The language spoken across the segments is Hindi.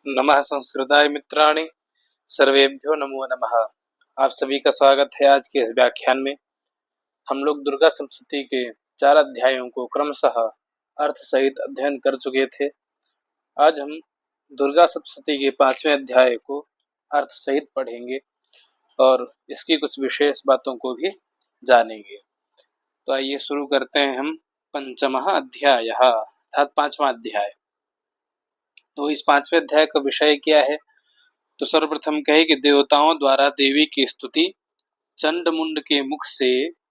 नमः संस्कृताय मित्राणि, सर्वेभ्यो नमो नमः। आप सभी का स्वागत है आज के इस व्याख्यान में। हम लोग दुर्गा सप्तशती के 4 अध्यायों को क्रमशः अर्थ सहित अध्ययन कर चुके थे। आज हम दुर्गा सप्तशती के 5वें अध्याय को अर्थ सहित पढ़ेंगे और इसकी कुछ विशेष बातों को भी जानेंगे। तो आइए शुरू करते हैं हम पंचमः अध्यायः अर्थात 5वां अध्याय। तो इस 5वें अध्याय का विषय क्या है? तो सर्वप्रथम कहे कि देवताओं द्वारा देवी की स्तुति, चंड मुंड के मुख से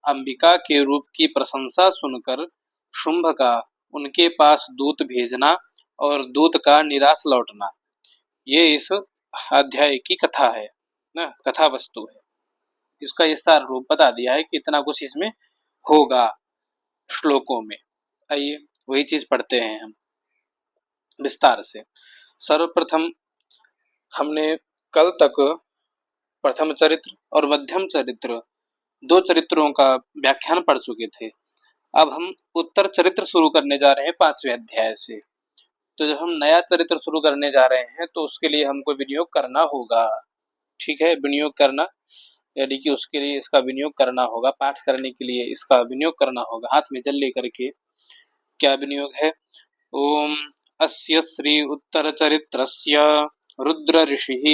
अंबिका के रूप की प्रशंसा सुनकर शुंभ का उनके पास दूत भेजना और दूत का निराश लौटना, ये इस अध्याय की कथा है ना, कथा वस्तु है। इसका ये सार रूप बता दिया है कि इतना कुछ इसमें होगा श्लोकों में। आइए वही चीज पढ़ते हैं हम विस्तार से। सर्वप्रथम हमने कल तक प्रथम चरित्र और मध्यम चरित्र, 2 चरित्रों का व्याख्यान पढ़ चुके थे। अब हम उत्तर चरित्र शुरू करने जा रहे हैं 5वें अध्याय से। तो जब हम नया चरित्र शुरू करने जा रहे हैं तो उसके लिए हमको विनियोग करना होगा। ठीक है, विनियोग करना यानी कि उसके लिए इसका विनियोग करना होगा, पाठ करने के लिए इसका विनियोग करना होगा। हाथ में जल लेकर के क्या विनियोग है? ओम अस्य श्री उत्तर चरित्रस्य रुद्र ऋषिः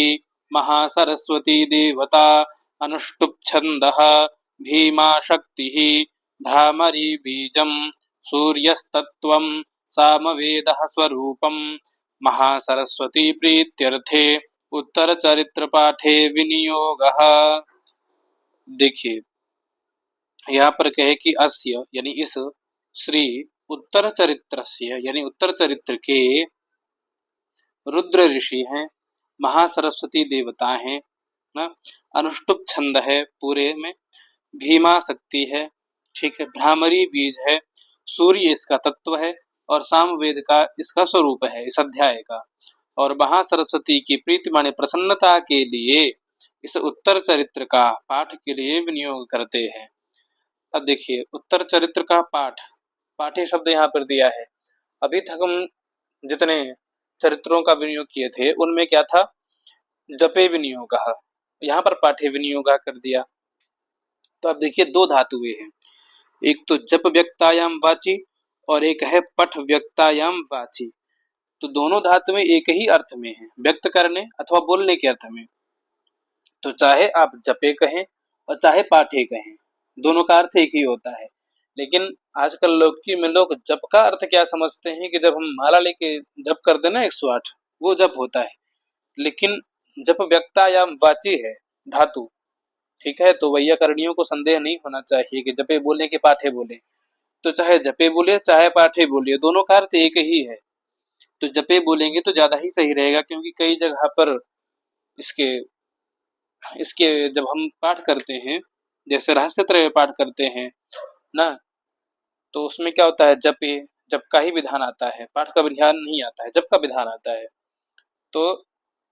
महासरस्वती देवता अनुष्टुप् छन्दः भीमा शक्तिः भ्रामरी बीजं सूर्यस्तत्त्वं सामवेदः स्वरूपं महासरस्वती प्रीत्यर्थे उत्तर चरित्र पाठे विनियोगः। देखिए यहाँ पर कहे कि अस्य यानी इस श्री उत्तर चरित्रस्य यानी उत्तर चरित्र के रुद्र ऋषि हैं, महासरस्वती देवता हैं ना, अनुष्टुप छंद है पूरे में, भीमा शक्ति है, ठीक है, भ्रामरी बीज है, सूर्य इसका तत्व है और सामवेद का इसका स्वरूप है इस अध्याय का। और महासरस्वती की प्रीति माने प्रसन्नता के लिए इस उत्तर चरित्र का पाठ के लिए विनियोग करते हैं। अब देखिए उत्तर चरित्र का पाठ, पाठे शब्द यहाँ पर दिया है। अभी तक हम जितने चरित्रों का विनियोग किए थे उनमें क्या था? जपे विनियोग, यहाँ पर पाठे विनियोग कर दिया। तो अब देखिए 2 धातुएं हैं, एक तो जप व्यक्तायाम वाची और एक है पठ व्यक्तायाम वाची। तो दोनों धातुएं एक ही अर्थ में है, व्यक्त करने अथवा बोलने के अर्थ में। तो चाहे आप जपे कहें और चाहे पाठे कहें, दोनों का अर्थ एक ही होता है। लेकिन आजकल लौकी में लोग जप का अर्थ क्या समझते हैं कि जब हम माला लेके जप करते ना 108, वो जप होता है। लेकिन जप व्यक्ता या वाची है धातु, ठीक है। तो वैयाकरणियों को संदेह नहीं होना चाहिए कि जपे बोले कि पाठे बोले। तो चाहे जपे बोले चाहे पाठे बोले, दोनों का अर्थ एक ही है। तो जपे बोलेंगे तो ज्यादा ही सही रहेगा, क्योंकि कई जगह पर इसके इसके जब हम पाठ करते हैं, जैसे रहस्य त्रय पाठ करते हैं ना, तो उसमें क्या होता है, जपे जप का ही विधान आता है, पाठ का विधान नहीं आता है, जप का विधान आता है। तो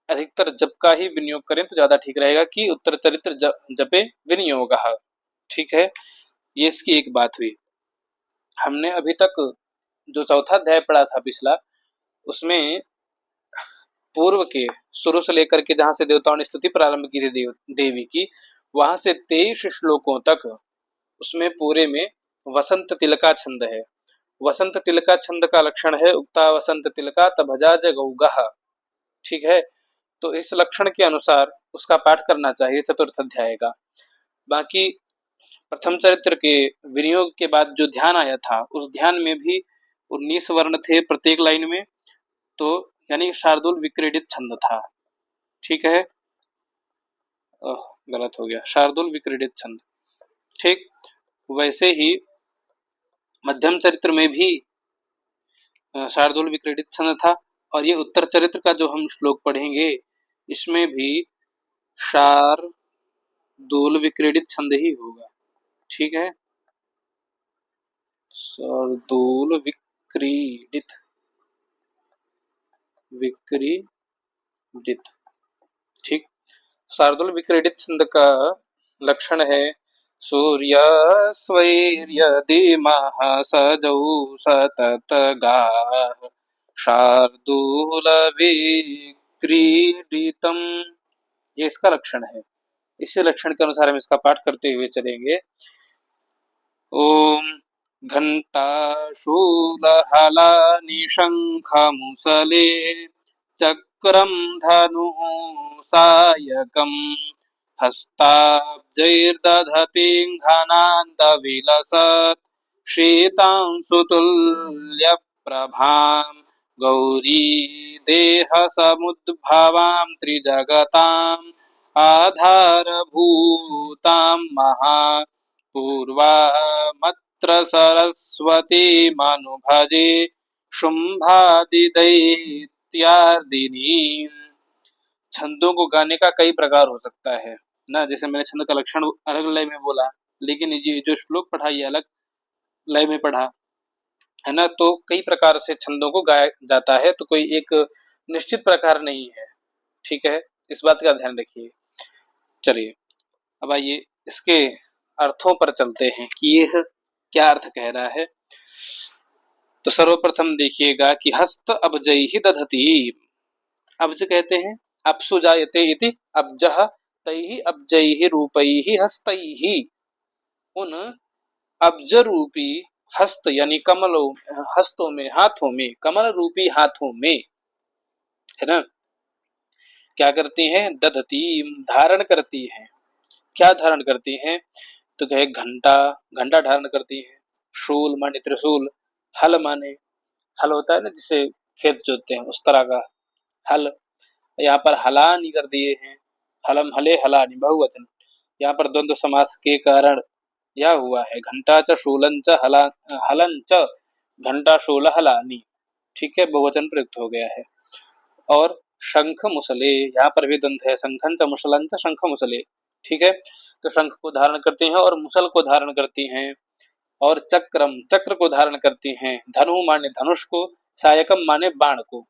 अधिकतर जप का ही विनियोग करें तो ज्यादा ठीक रहेगा कि उत्तर चरित्र जपे विनियोग। ठीक है, ये इसकी एक बात हुई। हमने अभी तक जो चौथा अध्याय पढ़ा था पिछला, उसमें पूर्व के शुरू से लेकर के जहां से देवताओं ने स्तुति प्रारंभ की थी देवी की, वहां से 23 श्लोकों तक उसमें पूरे में वसंत तिलका छंद है। वसंत तिलका छंद का लक्षण है उक्ता वसंत तिलका तभजा जगौगः। ठीक है, तो इस लक्षण के अनुसार उसका पाठ करना चाहिए चतुर्थ अध्याय का। बाकी प्रथम चरित्र के विनियोग के बाद जो ध्यान आया था, उस ध्यान में भी 19 वर्ण थे प्रत्येक लाइन में, तो यानी शार्दुल विक्रीडित छंद था। ठीक है, गलत हो गया, शार्दुल विक्रीडित छंद। ठीक, वैसे ही मध्यम चरित्र में भी शार्दुल विक्रीडित छंद था, और ये उत्तर चरित्र का जो हम श्लोक पढ़ेंगे इसमें भी शार्दुल विक्रीडित छंद ही होगा। ठीक है, शार्दुल विक्रीडित विक्रीडित। ठीक, शार्दुल विक्रीडित छंद का लक्षण है सूर्यस्वैर्यदीमः सजौ सतत गाः शार्दूल क्रीडितम, ये इसका लक्षण है। इसी लक्षण के अनुसार हम इसका पाठ करते हुए चलेंगे। ओम घंटाशूलहलानि शंखमुसले चक्रम धनुः सायकम् हस्ताब्जैर्दधतीं घनान्तविलसत् शीतांशुतुल्यप्रभां गौरी देहसमुद्भवां त्रिजगताम् आधारभूतां महा पूर्वामत्र सरस्वतीमनुभजे शुंभादिदैत्यार्दिनीम्। छंदों को गाने का कई प्रकार हो सकता है ना, जैसे मैंने छंद का लक्षण अलग लय में बोला, लेकिन ये जो श्लोक पढ़ा ये अलग लय में पढ़ा है ना। तो कई प्रकार से छंदों को गाया जाता है, तो कोई एक निश्चित प्रकार नहीं है, ठीक है, इस बात का ध्यान रखिए। चलिए अब आइए इसके अर्थों पर चलते हैं कि यह क्या अर्थ कह रहा है। तो सर्वप्रथम देखिएगा कि हस्त अब्जैहि दधति, अब्ज कहते हैं अप्सु जायते इति अब्जः तैहि अब्जैहि रूपैहि हस्तैहि, उन अब्ज रूपी हस्त यानी कमलों हस्तों में, हाथों में, कमल रूपी हाथों में, है ना, क्या करती हैं, दधती धारण करती हैं। क्या धारण करती हैं, तो कहे घंटा, घंटा धारण करती हैं। शूल माने त्रिशूल, हल माने हल होता है ना जिसे खेत जोतते हैं उस तरह का हल, यहाँ पर हलानी कर दिए हैं, हलम हले हलानी बहुवचन, यहाँ पर द्वंद्व समास के कारण यह हुआ है। घंटा च शूलं च हलन च घंटा शूल हलानी, ठीक है, बहुवचन प्रयुक्त हो गया है। और शंख मुसले, यहाँ पर भी द्वंद्व है, शंखं च मुसलं च शंख मुसले, ठीक है, तो शंख को धारण करती हैं और मुसल को धारण करती हैं। और चक्रम, चक्र को धारण करती हैं। धनु माने धनुष को, सायकम माने बाण को,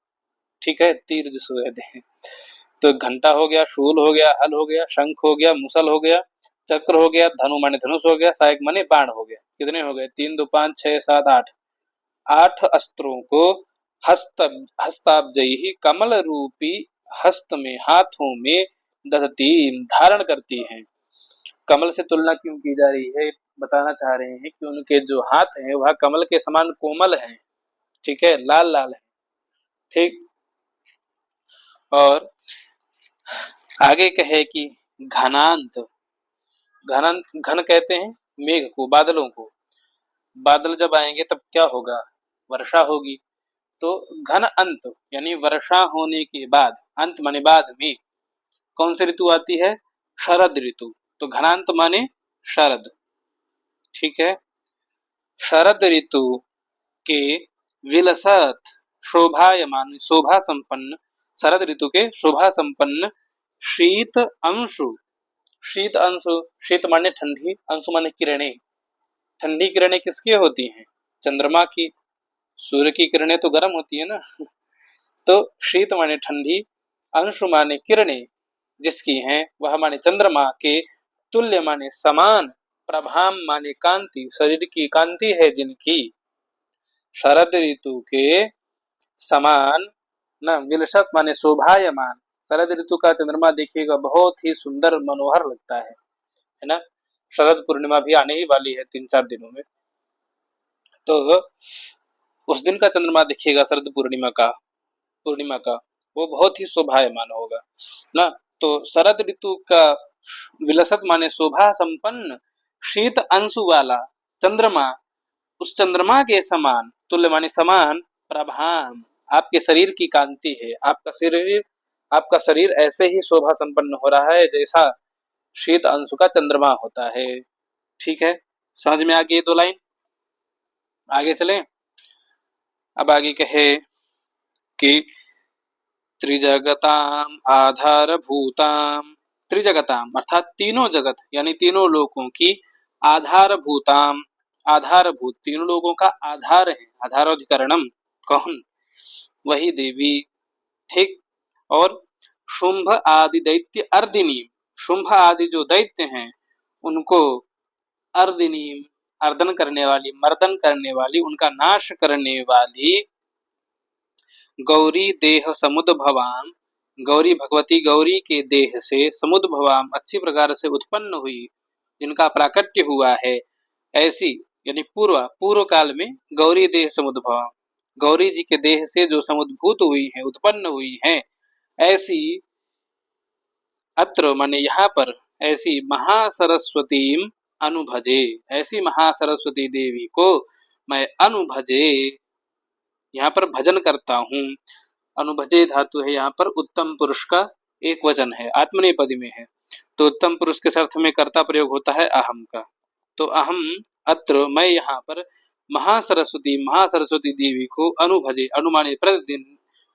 ठीक है, तीर जिसको कहते हैं। तो घंटा हो गया, शूल हो गया, हल हो गया, शंख हो गया, मुसल हो गया, चक्र हो गया, धनु माने धनुष हो गया, सायक माने बाण हो गया। कितने हो गए, 3 2 5 6 7 8, 8 अस्त्रों को हस्ताब्जयी कमल रूपी हस्त में, हाथों में, दधती धारण करती हैं। कमल से तुलना क्यों की जा रही है, बताना चाह रहे हैं कि उनके जो हाथ हैं वह कमल के समान कोमल हैं, ठीक है, लाल लाल है, ठीक। और आगे कहे कि घनांत, घनांत घन कहते हैं मेघ को, बादलों को, बादल जब आएंगे तब क्या होगा, वर्षा होगी। तो घन अंत यानी वर्षा होने के बाद, अंत माने बाद में कौन सी ऋतु आती है, शरद ऋतु, तो घनांत माने शरद, ठीक है। शरद ऋतु के विलसत शोभायमान, शोभा संपन्न, शरद ऋतु के शोभा संपन्न शीत अंशु, शीत अंशु, शीत माने ठंडी, अंशु माने किरणें, ठंडी किरणें किसकी होती हैं, चंद्रमा की, सूर्य की किरणें तो गर्म होती है ना। तो शीत माने ठंडी, अंशु माने किरणें जिसकी हैं, वह माने चंद्रमा के, तुल्य माने समान, प्रभाम माने कांति, शरीर की कांति है जिनकी, शरद ऋतु के समान न, विलसत माने शोभायमान, शरद ऋतु का चंद्रमा देखिएगा बहुत ही सुंदर मनोहर लगता है ना। शरद पूर्णिमा भी आने ही वाली है 3 4 दिनों में, तो उस दिन का चंद्रमा देखिएगा शरद पूर्णिमा का वो बहुत ही शोभायमान होगा ना। तो शरद ऋतु का विलसत माने शोभा संपन्न शीत अंशु वाला चंद्रमा, उस चंद्रमा के समान, तुल्य माने समान, प्रभाम आपके शरीर की कांति है, आपका शरीर ऐसे ही शोभा संपन्न हो रहा है जैसा शीत अंशु का चंद्रमा होता है, ठीक है। समझ में आ गई 2 लाइन, आगे चलें। अब आगे कहे कि त्रिजगताम आधारभूताम, त्रिजगताम अर्थात तीनों जगत यानी तीनों लोगों की, आधारभूताम आधारभूत, तीनों लोगों का आधार है, आधारोधिकरणम कौन, वही देवी, ठीक। और शुंभ आदि दैत्य अर्दिनी, शुंभ आदि जो दैत्य हैं उनको अर्दिनी, अर्दन करने वाली, मर्दन करने वाली, उनका नाश करने वाली, गौरी देह समुद्भवाम, गौरी भगवती गौरी के देह से समुद्भवाम अच्छी प्रकार से उत्पन्न हुई, जिनका प्राकट्य हुआ है, ऐसी यानी पूर्व पूर्व काल में गौरी देह समुद्भवाम, गौरी जी के देह से जो समुद्भूत हुई है, उत्पन्न हुई है, ऐसी अत्र माने यहाँ पर, ऐसी महासरस्वतीम अनुभजे, ऐसी महासरस्वती देवी को मैं अनुभजे, यहाँ पर भजन करता हूँ। अनुभजे धातु है यहाँ पर उत्तम पुरुष का एक वचन है, आत्मनेपदी में है, तो उत्तम पुरुष के अर्थ में कर्ता प्रयोग होता है अहम का। तो अहम अत्र मैं यहाँ पर महासरस्वती देवी को अनुभजे, अनुमाने प्रतिदिन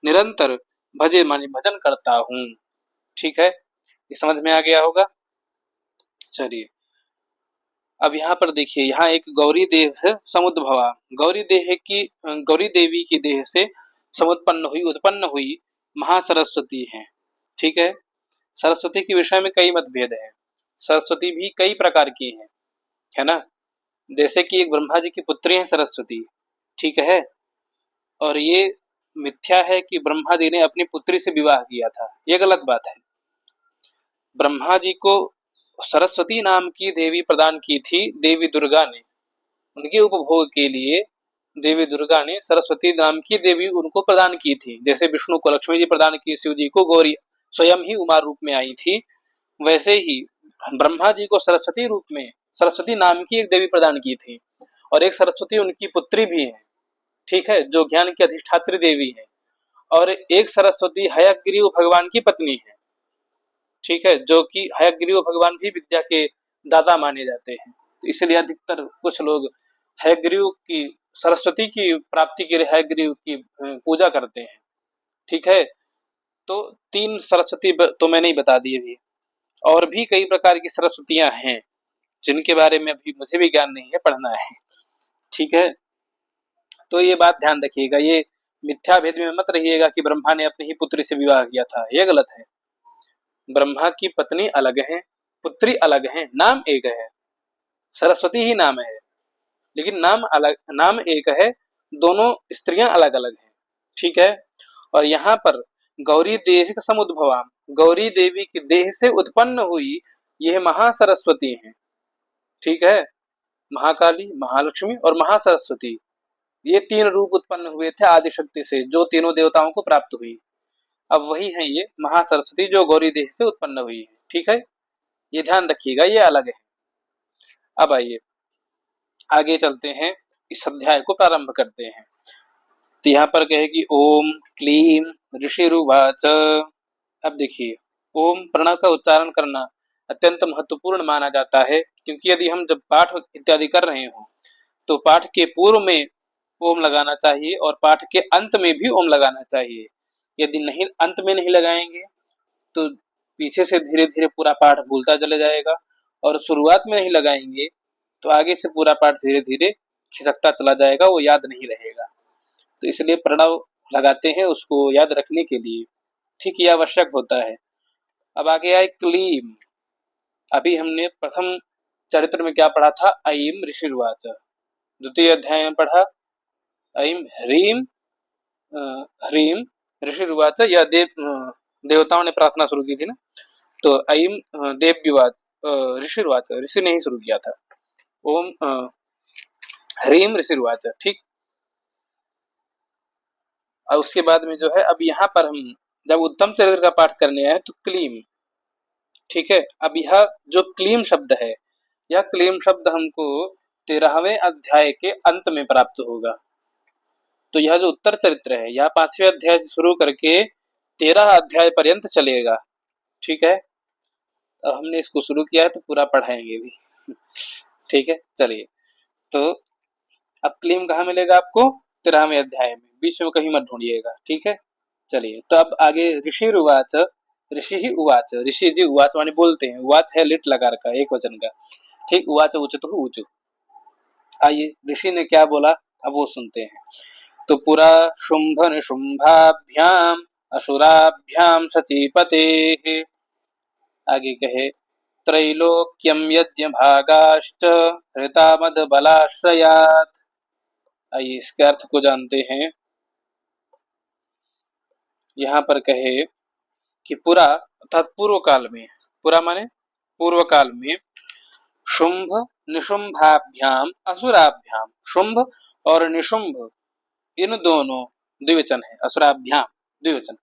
निरंतर, भजे माने भजन करता हूँ। ठीक है, ये समझ में आ गया होगा। चलिए अब यहाँ पर देखिए, यहाँ एक गौरी देव से समुद्भवा, गौरी देह की, गौरी देवी की देह से समुत्पन्न हुई, उत्पन्न हुई महासरस्वती है। ठीक है, सरस्वती के विषय में कई मतभेद है, सरस्वती भी कई प्रकार की है ना। जैसे कि एक ब्रह्मा जी की पुत्री है सरस्वती, ठीक है, और ये मिथ्या है कि ब्रह्मा जी ने अपनी पुत्री से विवाह किया था, ये गलत बात है। ब्रह्मा जी को सरस्वती नाम की देवी प्रदान की थी देवी दुर्गा ने, उनके उपभोग के लिए देवी दुर्गा ने सरस्वती नाम की देवी उनको प्रदान की थी। जैसे विष्णु को लक्ष्मी जी प्रदान की, शिव जी को गौरी स्वयं ही उमा रूप में आई थी, वैसे ही ब्रह्मा जी को सरस्वती रूप में सरस्वती नाम की एक देवी प्रदान की थी, और एक सरस्वती उनकी पुत्री भी है, ठीक है, जो ज्ञान की अधिष्ठात्री देवी है, और एक सरस्वती हयग्रीव भगवान की पत्नी है। ठीक है, जो कि हयग्रीव भगवान भी विद्या के दाता माने जाते हैं, तो इसलिए अधिकतर कुछ लोग हयग्रीव की, सरस्वती की प्राप्ति के लिए हयग्रीव की पूजा करते हैं। ठीक है, तो 3 सरस्वती तो मैंने ही बता दी अभी, और भी कई प्रकार की सरस्वतियां हैं जिनके बारे में अभी मुझे भी ज्ञान नहीं है, पढ़ना है। ठीक है, तो ये बात ध्यान रखिएगा, ये मिथ्या भेद में मत रहिएगा कि ब्रह्मा ने अपनी ही पुत्री से विवाह किया था, ये गलत है। ब्रह्मा की पत्नी अलग है, पुत्री अलग है, नाम एक है, सरस्वती ही नाम है, लेकिन नाम अलग, नाम एक है, दोनों स्त्रियां अलग अलग हैं। ठीक है, और यहाँ पर गौरी देह समुद्भवा, गौरी देवी की देह से उत्पन्न हुई यह महासरस्वती है। ठीक है, महाकाली, महालक्ष्मी और महासरस्वती, ये 3 रूप उत्पन्न हुए थे आदिशक्ति से, जो तीनों देवताओं को प्राप्त हुई। अब वही है ये महासरस्वती जो गौरी देह से उत्पन्न हुई है। ठीक है, ये ध्यान रखिएगा, ये अलग है। अब आइए आगे चलते हैं, इस अध्याय को प्रारंभ करते हैं। तो यहाँ पर कहे कि ओम क्लीम ऋषिरुवाच। अब देखिए, ओम प्रणव का उच्चारण करना अत्यंत महत्वपूर्ण माना जाता है, क्योंकि यदि हम जब पाठ इत्यादि कर रहे हो तो पाठ के पूर्व में ओम लगाना चाहिए और पाठ के अंत में भी ओम लगाना चाहिए। यदि नहीं, अंत में नहीं लगाएंगे तो पीछे से धीरे धीरे पूरा पाठ भूलता चले जाएगा, और शुरुआत में नहीं लगाएंगे तो आगे से पूरा पाठ धीरे धीरे खिसकता चला जाएगा, वो याद नहीं रहेगा। तो इसलिए प्रणव लगाते हैं उसको याद रखने के लिए, ठीक, ये आवश्यक होता है। अब आगे आए क्लीम। अभी हमने प्रथम चरित्र में क्या पढ़ा था, ऐम ऋषिर्वाच। द्वितीय अध्याय में पढ़ा ऐम ह्रीम ह्रीम ऋषिर्वाच, या देवताओं ने प्रार्थना शुरू की थी ना, तो ऐम देव्युवाच, ऋषिर्वाच, ऋषि ने ही शुरू किया था। ओम ह्रीम ऋषिर्वाच, ठीक। और उसके बाद में जो है, अब यहाँ पर हम जब उत्तम चरित्र का पाठ करने आए तो क्लीम, ठीक है। अब यह जो क्लीम शब्द है, यह क्लीम शब्द हमको 13वें अध्याय के अंत में प्राप्त होगा। तो यह जो उत्तर चरित्र है, यह 5वें अध्याय से शुरू करके 13 अध्याय पर्यंत चलेगा। ठीक है, अब हमने इसको शुरू किया है तो पूरा पढ़ाएंगे भी। ठीक है, चलिए। तो अब क्लीम कहाँ मिलेगा आपको, 13वें अध्याय में, बीच में कहीं मत ढूंढिएगा। ठीक है, चलिए। तो अब आगे ऋषि उवाच, ऋषि ही उवाच, ऋषि जी उवाच माने बोलते हैं, उवाच है लिट लगा रखा एक वचन का, ठीक। उवाच उचित हो ऊंचू। आइए ऋषि ने क्या बोला, अब वो सुनते हैं। तो पुरा शुंभ निशुंभाभ्याम असुराभ्याम सचीपते, आगे कहे त्रैलोक्यम यज्ञ भागाश्च हृतामद बलाश्रयात्। आइए इसके अर्थ को जानते हैं। यहाँ पर कहे कि पुरा अर्थात पूर्व काल में, पुरा माने पूर्व काल में, शुंभ निशुंभाभ्याम असुराभ्याम, शुंभ और निशुंभ इन दोनों द्विवचन है, असुराभ्याम द्विवचन,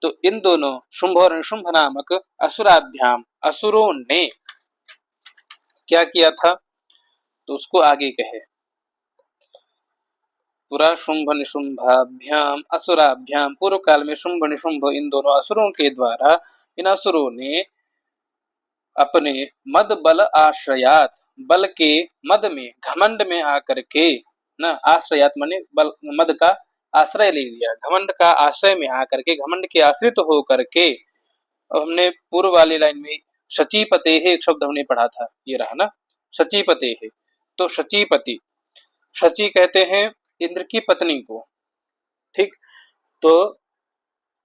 तो इन दोनों शुंभ और निशुंभ नामक असुराभ्याम असुरों ने क्या किया था, तो उसको आगे कहे, पुरा शुंभ निशुंभाभ्याम असुराभ्याम, पूर्व काल में शुंभ निशुंभ इन दोनों असुरों के द्वारा, इन असुरों ने अपने मद बल आश्रयात, बल के मद में घमंड में आकर के, न आश्रयात माने बल, मद का आश्रय ले लिया, घमंड का आश्रय में आकर के, घमंड के आश्रित होकर के, हमने पूर्व वाली लाइन में शचीपते है एक शब्द हमने पढ़ा था, ये रहा ना शचीपते है, तो शचीपति, शची कहते हैं इंद्र की पत्नी को, ठीक, तो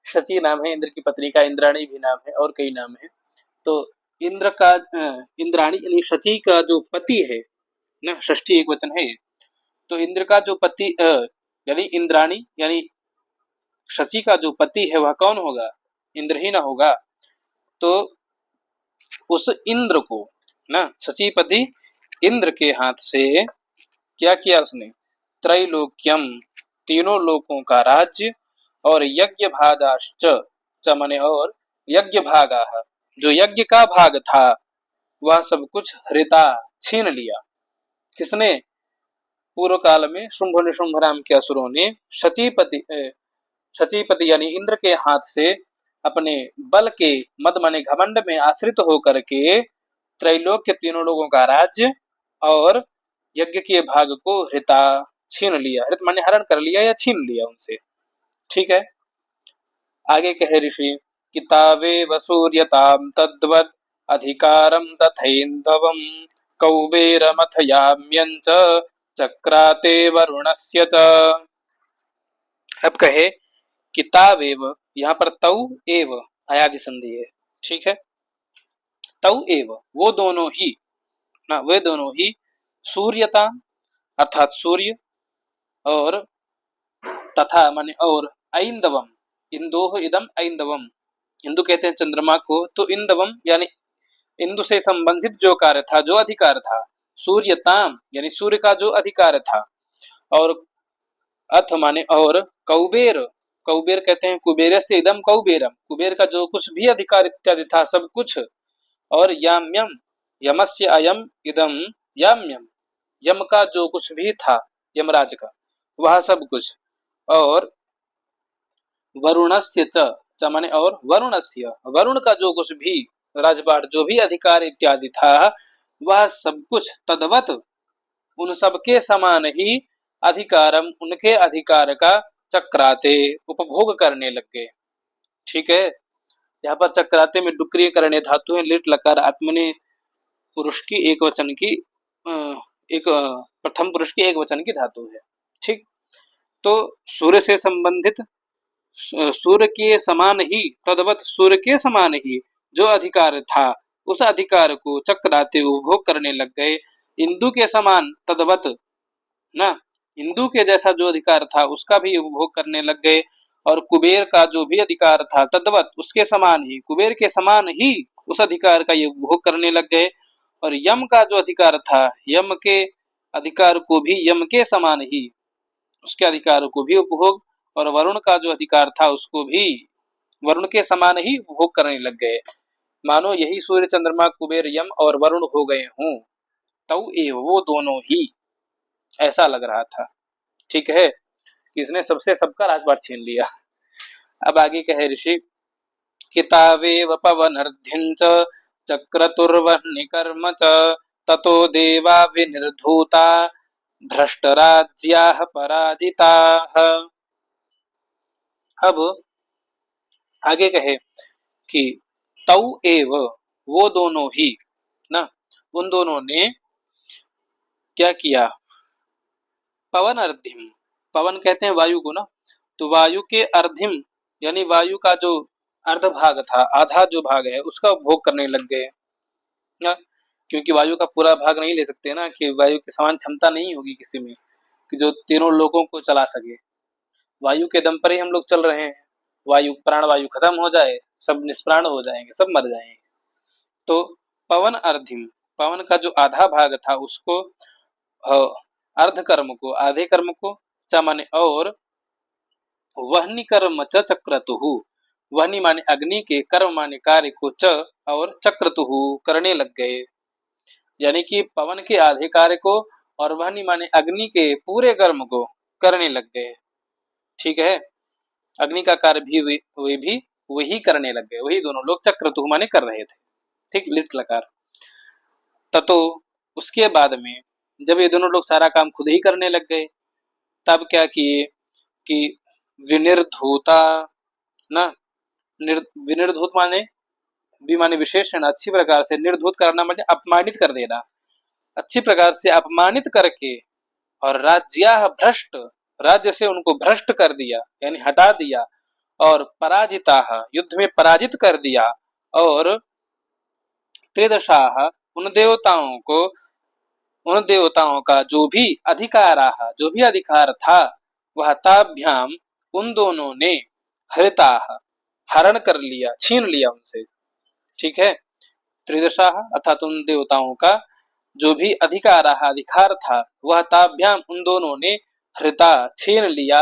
शची नाम है इंद्र की पत्नी का, इंद्राणी भी नाम है और कई नाम है, तो इंद्र का इंद्राणी यानी शची का जो पति है ना, षष्ठी एक वचन है, तो इंद्र का जो पति यानी इंद्राणी यानी शची का जो पति है वह कौन होगा, इंद्र ही ना होगा, तो उस इंद्र को ना शचीपति इंद्र के हाथ से क्या किया उसने, त्रैलोक्यम तीनों लोकों का राज्य, और यज्ञ भागाश्च च माने और यज्ञ भागा, जो यज्ञ का भाग था वह सब कुछ हृता छीन लिया, किसने, पूर्व काल में शुंभ निशुंभ नाम के असुरों ने शचीपति यानी इंद्र के हाथ से अपने बल के मद माने घमंड में आश्रित होकर के त्रैलोक्य तीनों लोगों का राज्य और यज्ञ के भाग को हृता छीन लिया, हृत माने हरण कर लिया या छीन लिया उनसे, ठीक है। आगे कहे ऋषि कि तावेव सूर्यताम तद्वद अधिकारम तथैंधवम कौबेरमथ याम्यंच चक्राते वरुणस्य च। अब कहे कि तावेव, यहाँ पर तौ एव आयादि संधि है, ठीक है, तौ एव वो दोनों ही ना, वे दोनों ही सूर्यता अर्थात सूर्य और तथा माने और ऐंदवम, इंदोह इदम ऐंदवम, हिंदू कहते हैं चंद्रमा को, तो इंदवम यानी इंदु से संबंधित जो कार्य था, जो अधिकार था, सूर्यताम यानी सूर्य का जो अधिकार था, और अथ माने और कौबेर, कौबेर कहते हैं कुबेर से इदम कौबेरम, कुबेर का जो कुछ भी अधिकार इत्यादि था सब कुछ, और याम्यम यमस्य अयम इदम याम्यम, यम का जो कुछ भी था यमराज का वह सब कुछ, और वरुणस्य च माने और वरुणस्य, वरुण का जो कुछ भी राजपाट जो भी अधिकार इत्यादि था वह सब कुछ तद्वत उन सब के समान ही अधिकारम उनके अधिकार का चक्राते उपभोग करने लग गए, ठीक है। यहाँ पर चक्राते में डुक्रिय करने धातु है, लिट लकार आत्मने पुरुष की एक वचन की एक प्रथम पुरुष की एक वचन की धातु है, ठीक। तो सूर्य से संबंधित सूर्य के समान ही तद्वत सूर्य के समान ही जो अधिकार था उस अधिकार को चक्राते उपभोग करने लग गए, इंदु के समान तद्वत ना, इंदु के जैसा जो अधिकार था उसका भी उपभोग करने लग गए, और कुबेर का जो भी अधिकार था तद्वत उसके समान ही कुबेर के समान ही उस अधिकार का ये उपभोग करने लग गए, और यम का जो अधिकार था यम के अधिकार को भी यम के समान ही उसके अधिकार को भी उपभोग, और वरुण का जो अधिकार था उसको भी वरुण के समान ही उपभोग करने लग गए, मानो यही सूर्य चंद्रमा कुबेर यम और वरुण हो गए हों, तौ एव वो दोनों ही, ऐसा लग रहा था, ठीक है, किसने सबसे सबका राजपाट छीन लिया। अब आगे कहे ऋषि कितावेव पवनर्धिंच चक्रतुर्वह्निकर्म च ततो देवा विनिर्धूता भ्रष्टराज्याः पराजिताः। अब आगे कहे कि तौ एव वो दोनों ही ना, उन दोनों ने क्या किया, पवन अर्धिम, पवन कहते हैं वायु को ना, तो वायु के अर्धिम यानी वायु का जो अर्ध भाग था आधा जो भाग है उसका उपभोग करने लग गए ना, क्योंकि वायु का पूरा भाग नहीं ले सकते ना, कि वायु की समान क्षमता नहीं होगी किसी में कि जो तीनों लोगों को चला सके, वायु के दम पर ही हम लोग चल रहे हैं, वायु प्राणवायु खत्म हो जाए, सब निष्प्राण हो जाएंगे, सब मर जाएंगे। तो पवन अर्धिम, पवन का जो आधा भाग था उसको, अर्ध कर्म को, आधे कर्म को, च माने और, वहनी कर्म च चक्रतुहु, वहनी माने अग्नि के, कर्म माने कार्य को, च और चक्रतुहु करने लग गए। यानी कि पवन के आधे कार्य को और वहनी माने अग्नि के पूरे कर्म को करने लग गए। ठीक है, अग्नि का कार्य भी वे भी वही करने लग गए, वही दोनों लोग चक्रतुहु माने कर रहे थे। ठीक, लिट लकार। ततो, उसके बाद में जब ये दोनों लोग सारा काम खुद ही करने लग गए, तब क्या किए कि विनिर्धूता, ना, विनिर्धूत माने, भी माने विशेषण, अच्छी प्रकार से, निर्धूत करना माने अपमानित कर देना, अच्छी प्रकार से अपमानित करके, और राज्या भ्रष्ट, राज्य से उनको भ्रष्ट कर दिया यानी हटा दिया, और पराजिता, युद्ध में पराजित कर दिया, और त्रिदशाह, उन देवताओं को, उन देवताओं का जो भी अधिकार, जो भी अधिकार था, वह ताभ्याम, उन दोनों ने, हरिता, हरण कर लिया, छीन लिया उनसे। ठीक है, त्रिदशा अर्थात उन देवताओं का जो भी अधिकार था, वह ताभ्याम, उन दोनों ने, हृता, छीन लिया,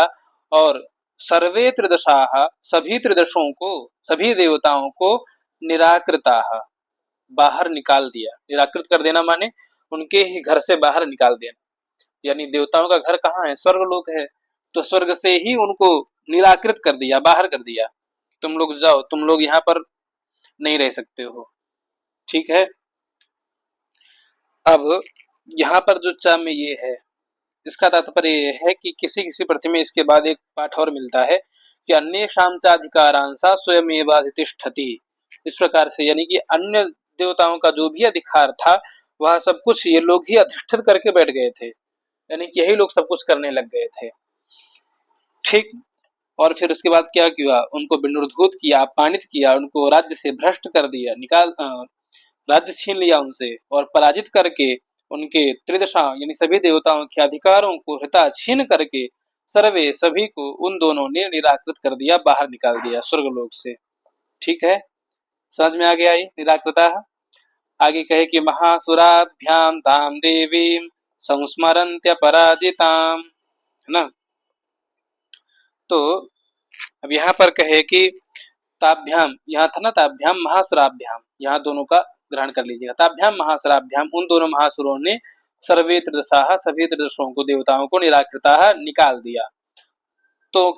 और सर्वे त्रिदशा, सभी त्रिदशों को, सभी देवताओं को, निराकृता, बाहर निकाल दिया। निराकृत कर देना माने उनके ही घर से बाहर निकाल देना, यानी देवताओं का घर कहाँ है, स्वर्ग लोक है, तो स्वर्ग से ही उनको निराकृत कर दिया, बाहर कर दिया, तुम लोग जाओ, तुम लोग यहाँ पर नहीं रह सकते हो। ठीक है, अब यहाँ पर जो चा में ये है, इसका तात्पर्य ये है कि किसी किसी प्रति में इसके बाद एक पाठ और मिलता है कि अन्येषां चाधिकारांसा स्वयमेवाधितिष्ठति, इस प्रकार से, यानी कि अन्य देवताओं का जो भी अधिकार था, वह सब कुछ ये लोग ही अधिष्ठित करके बैठ गए थे, यानी कि यही लोग सब कुछ करने लग गए थे। ठीक, और फिर उसके बाद क्या किया, उनको विनिर्धूत किया, अपमानित किया, उनको राज्य से भ्रष्ट कर दिया, राज्य छीन लिया उनसे, और पराजित करके उनके त्रिदशा यानी सभी देवताओं के अधिकारों को हृता छीन करके, सर्वे सभी को उन दोनों ने निराकृत कर दिया, बाहर निकाल दिया स्वर्गलोक से। ठीक है, समझ में आ गया ये निराकृता। आगे कहे कि महासुराभ्याम ताम देवीम संस्मरन्त्य पराजिताम, है ना। तो अब यहाँ पर कहे कि ताभ्याम, यहाँ था ना ताभ्याम महासुराभ्याम, यहाँ दोनों का ग्रहण कर लीजिएगा। ताभ्याम महासुराभ्याम, उन दोनों महासुरों ने, सर्वे त्रिदशा, सभी त्रिदशों को, देवताओं को, निराकृता, निकाल दिया। तो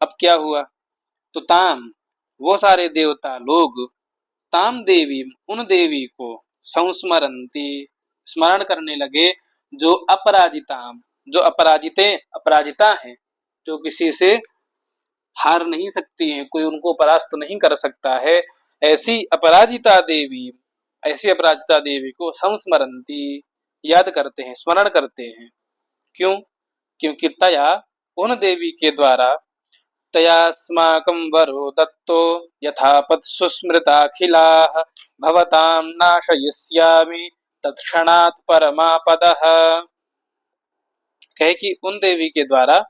अब क्या हुआ, तो ताम, वो सारे देवता लोग, ताम देवी, उन देवी को, संस्मरंती, स्मरण करने लगे, जो अपराजिताम, जो अपराजिता है, जो किसी से हार नहीं सकती हैं, कोई उनको परास्त नहीं कर सकता है, ऐसी अपराजिता देवी, ऐसी अपराजिता देवी को संस्मरंती, याद करते हैं, स्मरण करते हैं। क्यों, क्योंकि तया, उन देवी के द्वारा, तयास्माकं वरो दत्तो यथापत् सुस्मृताखिलाः भवतां नाशयिष्यामि तत्क्षणात् परमापदः। कहे कि उन देवी के द्वारा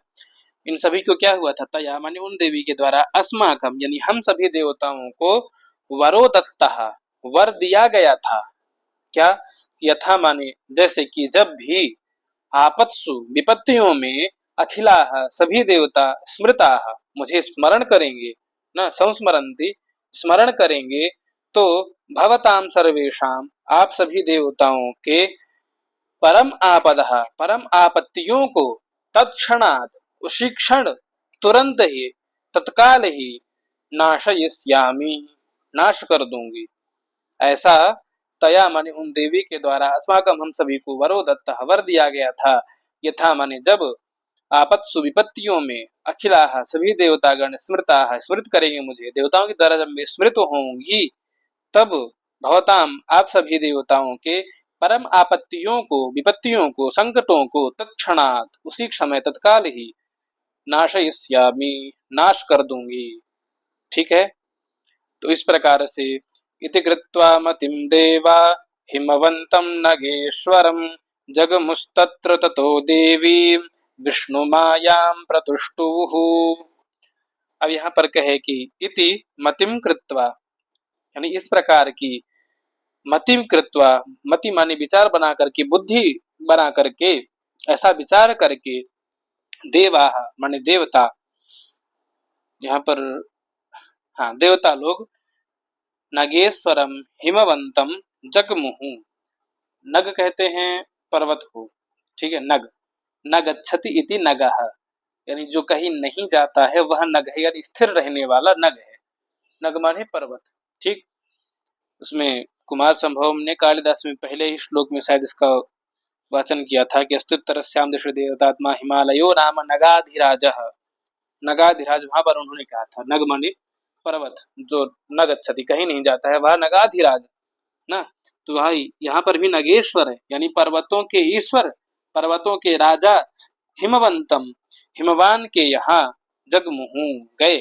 इन सभी को क्या हुआ था, तया माने उन देवी के द्वारा, अस्माकम यानी हम सभी देवताओं को, वरो दत्तः, वर दिया गया था। क्या, यथा माने जैसे कि, जब भी, आपत्सु विपत्तियों में, अखिला सभी देवता, स्मृता मुझे स्मरण करेंगे, न संस्मरंती स्मरण करेंगे, तो भवताम सर्वेशाम, आप सभी देवताओं के, परम आपदः, परम आपत्तियों को, तत्क्षणात्, उसी क्षण, तुरंत ही, तत्काल ही, नाशयिष्यामि, नाश कर दूंगी। ऐसा, तया माने उन देवी के द्वारा, अस्माकम हम सभी को, वरो दत्तः, वर दिया गया था, यथा माने जब, आपत्सु विपत्तियों में, अखिला सभी देवतागण, स्मृता स्मृत करेंगे मुझे, देवताओं के द्वारा जब मैं स्मृत होंगी, तब भवताम, आप सभी देवताओं के, परम आपत्तियों को, विपत्तियों को, संकटों को, तत्क्षणात, उसी समय, तत्काल ही, नाशयिष्यामि, नाश कर दूंगी। ठीक है, तो इस प्रकार से, इति कृत्वा मतिं देवा हिमवन्तं नगेश्वरं जगमुस्तत्र ततो देवी विष्णुमायां प्रतुष्टुः। अब यहाँ पर कहे कि इति मतिम कृत्वा, यानी इस प्रकार की मतिम कृत्वा, मति माने विचार बना करके, बुद्धि बना करके, ऐसा विचार करके, देवा माने देवता, यहाँ पर हाँ देवता लोग, नगेश्वरम हिमवंतम जगमुहु, नग कहते हैं पर्वत को, ठीक है, नग, न गच्छति इति नगः, यानी जो कहीं नहीं जाता है वह नग है, यानी स्थिर रहने वाला नग है, नग माने पर्वत, ठीक। उसमें कुमार संभव ने कालिदास में पहले ही श्लोक में शायद इसका वाचन किया था कि अस्तुत्तरस्याम दिशि देवतात्मा हिमालयो नाम नगाधिराजः, नगाधिराज वहां पर उन्होंने कहा था, नग माने पर्वत, जो न गच्छति कहीं नहीं जाता है वह नगाधिराज ना। तो भाई यहाँ पर भी नगेश्वर है, यानी पर्वतों के ईश्वर, पर्वतों के राजा, हिमवंतम, हिमवान के यहाँ, जगमुहु गए,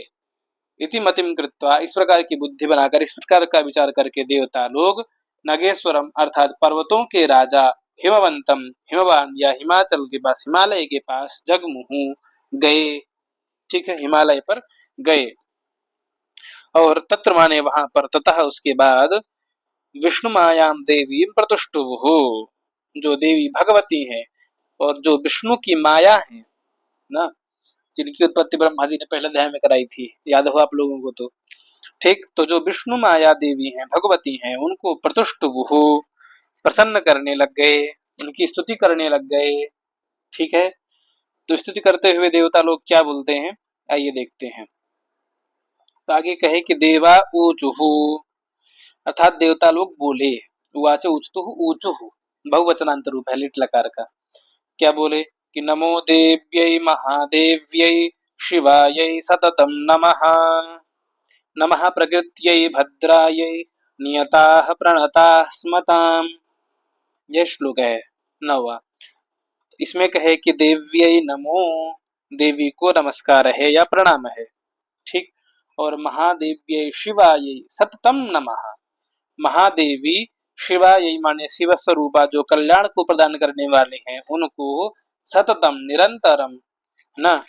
इति मतिम कृत्वा, इस प्रकार की बुद्धि बनाकर, इस प्रकार का विचार करके देवता लोग, नगेश्वरम अर्थात पर्वतों के राजा, हिमवंतम हिमवान या हिमाचल के पास, हिमालय के पास, जगमुहु गए, ठीक है, हिमालय पर गए। और तत्र माने वहां पर, ततः उसके बाद, विष्णु मायाम देवी प्रतिष्ठुभु, जो देवी भगवती है और जो विष्णु की माया है ना, जिनकी उत्पत्ति ब्रह्मा जी ने पहले अध्याय में कराई थी, याद हो आप लोगों को तो, ठीक। तो जो विष्णु माया देवी हैं, भगवती हैं, उनको प्रतिष्ठुभु, प्रसन्न करने लग गए, उनकी स्तुति करने लग गए, ठीक है। तो स्तुति करते हुए देवता लोग क्या बोलते हैं, आइए देखते हैं। तो आगे कहे कि देवा ऊचुहु, अर्थात देवता लोग बोले, उवाच उचतुहु ऊचुहु, बहुवचनांतर रूप है लिट लकार का, क्या बोले कि नमो देव्यै महादेव्यै शिवायै सततं नमः, नमः प्रकृत्यै भद्रायै नियताः प्रणताः स्मताम्, यह श्लोक है 9वां। इसमें कहे कि देव्यै नमो, देवी को नमस्कार है या प्रणाम है, ठीक। और महादेव्यै शिवायै सततं नमः, महादेवी शिवायै माने शिव स्वरूपा, जो कल्याण को प्रदान करने वाले हैं, उनको सततम निरंतरम न,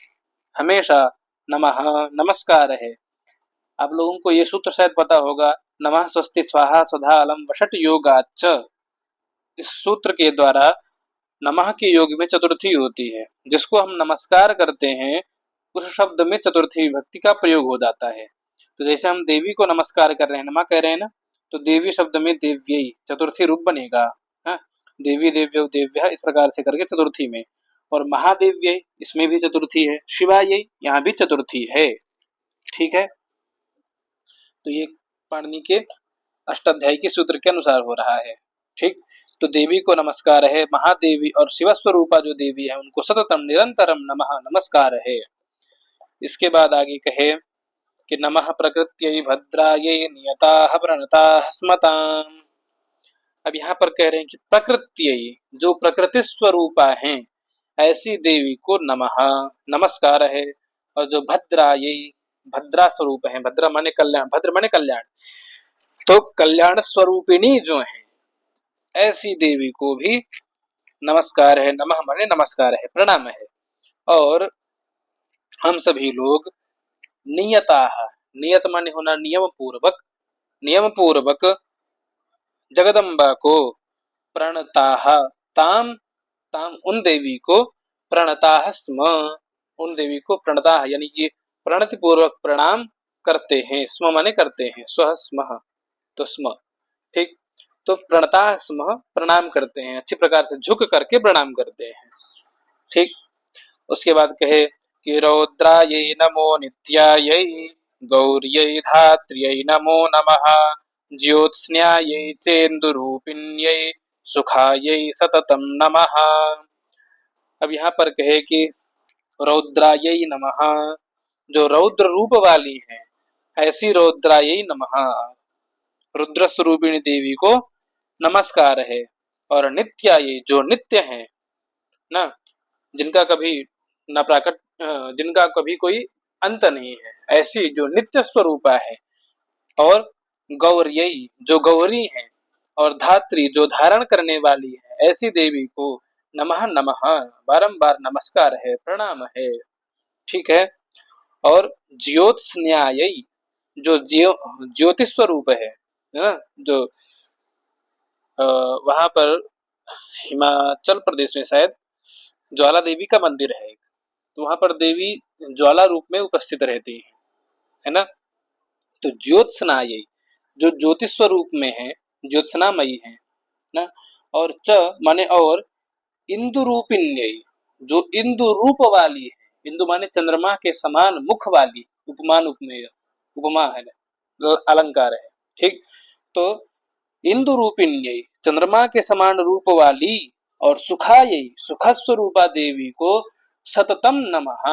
हमेशा, नमः नमस्कार है। आप लोगों को ये सूत्र शायद पता होगा, नमः स्वस्ति स्वाहा स्वधा अलम वषट योगाच्च, इस सूत्र के द्वारा नमः के योग में चतुर्थी होती है, जिसको हम नमस्कार करते हैं उस शब्द में चतुर्थी विभक्ति का प्रयोग हो जाता है। तो जैसे हम देवी को नमस्कार कर रहे हैं, नमः कह रहे हैं ना, तो देवी शब्द में देव्यै चतुर्थी रूप बनेगा, हाँ? देवी देव्यो देव्य, इस प्रकार से करके चतुर्थी में, और महादेव्यै इसमें भी चतुर्थी है, शिवायै यहाँ भी चतुर्थी है, ठीक है। तो ये पाणिनि के अष्टाध्यायी के सूत्र के अनुसार हो रहा है, ठीक। तो देवी को नमस्कार है, महादेवी और शिव स्वरूपा जो देवी है उनको सततम निरंतरम नमः नमस्कार है। इसके बाद आगे कहे कि नमः प्रकृत्यै भद्रायै नियताः प्रणताः स्मताम्। अब यहाँ पर कह रहे हैं कि प्रकृत्यै, जो प्रकृति स्वरूपा हैं, ऐसी देवी को नमः नमस्कार है, और जो भद्रायै, भद्रा स्वरूप है, भद्र माने कल्याण, भद्र माने कल्याण, तो कल्याण स्वरूपिणी जो है, ऐसी देवी को भी नमस्कार है, नमः माने नमस्कार है, प्रणाम है। और हम सभी लोग नियताः, नियत माने होना नियम पूर्वक, नियम पूर्वक जगदम्बा को प्रणताः, ताम, ताम उन देवी को, प्रणताः स्म, उन देवी को प्रणताः यानी कि प्रणति पूर्वक प्रणाम करते हैं, स्म माने करते हैं, स्वः स्मः तो स्म, ठीक। तो प्रणताः स्म प्रणाम करते हैं, अच्छी प्रकार से झुक करके प्रणाम करते हैं, ठीक। उसके बाद कहे कि रौद्रायै नमो नित्यायै गौर्यै धात्र्यै नमो नमः ज्योत्स्नायै चेन्दुरूपिण्यै सुखायै सततं नमः। अब यहाँ पर कहे कि रौद्रायै नमः, जो रौद्र रूप वाली है, ऐसी रौद्रायै नमः, रुद्र स्वरूपिणी देवी को नमस्कार है। और नित्यायै, जो नित्य है ना, जिनका कभी न प्राकट, जिनका कभी कोई अंत नहीं है, ऐसी जो नित्य स्वरूपा है। और गौर्यई, जो गौरी है, और धात्री, जो धारण करने वाली है, ऐसी देवी को नमः नमः बारंबार नमस्कार है, प्रणाम है, ठीक है। और ज्योत्स्नायै जो ज्योतिष स्वरूप है ना, जो वहां पर हिमाचल प्रदेश में शायद ज्वाला देवी का मंदिर है, तो वहां पर देवी ज्वाला रूप में उपस्थित रहती है ना। तो ज्योत्स्नायै जो ज्योतिष स्वरूप में है, ज्योत्स्नामयी है ना। और च माने और इंदु रूपिण्यै जो इंदु रूप वाली है, इंदु माने चंद्रमा के समान मुख वाली, उपमान उपमेय उपमा है, अलंकार है, ठीक। तो इंदु रूपिण्यै चंद्रमा के समान रूप वाली और सुखायै सुखस्वरूपा देवी को सततम नमः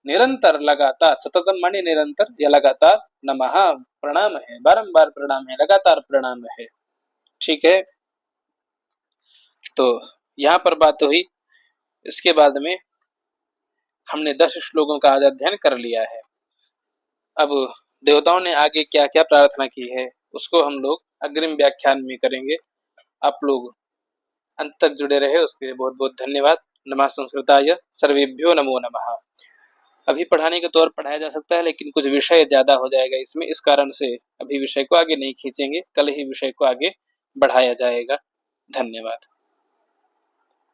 निरंतर लगातार, सततम माने निरंतर या लगातार, नमः प्रणाम है, बारंबार प्रणाम है, लगातार प्रणाम है, ठीक है। तो यहाँ पर बात हुई, इसके बाद में हमने 10 श्लोकों का आज अध्ययन कर लिया है। अब देवताओं ने आगे क्या क्या प्रार्थना की है उसको हम लोग अग्रिम व्याख्यान में करेंगे। आप लोग अंत तक जुड़े रहे उसके लिए बहुत बहुत धन्यवाद। नमः संस्कृताय, सर्वेभ्यो नमो नमः। अभी पढ़ाने के तौर पढ़ाया जा सकता है, लेकिन कुछ विषय ज्यादा हो जाएगा इसमें, इस कारण से अभी विषय को आगे नहीं खींचेंगे, कल ही विषय को आगे बढ़ाया जाएगा। धन्यवाद।